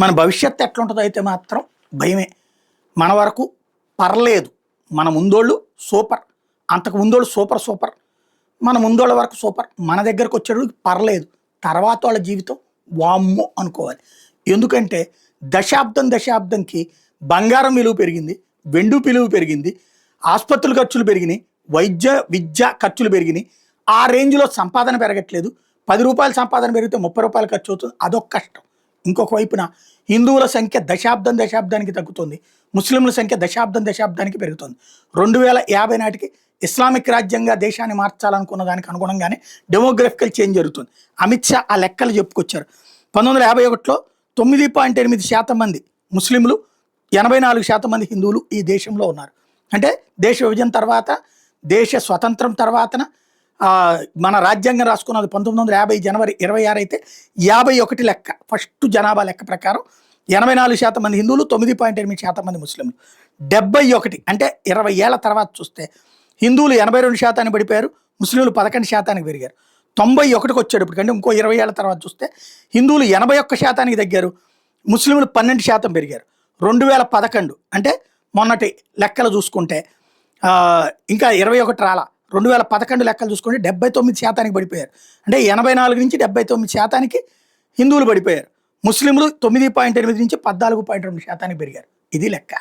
మన భవిష్యత్తు ఎట్లుంటుందో అయితే మాత్రం భయమే. మన వరకు పర్లేదు, మన ముందోళ్ళు సూపర్, అంతకు ముందోళ్ళు సూపర్ సూపర్, మన ముందోళ్ళ వరకు సూపర్, మన దగ్గరకు వచ్చేటప్పుడు పర్లేదు, తర్వాత వాళ్ళ జీవితం వామ్మో అనుకోవాలి. ఎందుకంటే దశాబ్దంకి బంగారం విలువ పెరిగింది, వెండి విలువ పెరిగింది, ఆసుపత్రుల ఖర్చులు పెరిగినాయి, విద్య ఖర్చులు పెరిగినాయి. ఆ రేంజ్లో సంపాదన పెరగట్లేదు. 10 రూపాయల సంపాదన పెరిగితే 30 రూపాయలు ఖర్చు అవుతుంది, అదొక కష్టం. ఇంకొక వైపున హిందువుల సంఖ్య దశాబ్దానికి తగ్గుతుంది, ముస్లింల సంఖ్య దశాబ్దానికి పెరుగుతుంది. 2050 నాటికి ఇస్లామిక్ రాజ్యంగా దేశాన్ని మార్చాలనుకున్న దానికి అనుగుణంగానే డెమోగ్రఫికల్ చేంజ్ జరుగుతుంది. అమిత్ షా ఆ లెక్కలు చెప్పుకొచ్చారు. 1951లో 9.8% మంది ముస్లింలు, 84% మంది హిందువులు ఈ దేశంలో ఉన్నారు. అంటే దేశ విభజన తర్వాత, దేశ స్వతంత్రం తర్వాతన మన రాజ్యాంగం రాసుకున్నది 1950 జనవరి 26 అయితే 51 లెక్క, ఫస్ట్ జనాభా లెక్క ప్రకారం 84% మంది హిందువులు, 9.8% మంది ముస్లింలు. 71 అంటే 20 ఏళ్ల తర్వాత చూస్తే హిందువులు 82% పడిపోయారు, ముస్లింలు 11% పెరిగారు. 91కి వచ్చేటప్పుడు అంటే ఇంకో 20 ఏళ్ల తర్వాత చూస్తే హిందువులు 81% తగ్గారు, ముస్లింలు 12% పెరిగారు. 2011 అంటే మొన్నటి లెక్కలు చూసుకుంటే ఇంకా 21 రాలా, 2011 లెక్కలు చూసుకుంటే 79% పడిపోయారు. అంటే 84 నుంచి 79% హిందువులు పడిపోయారు, ముస్లింలు 9.8 నుంచి 14.2% పెరిగారు. ఇది లెక్క.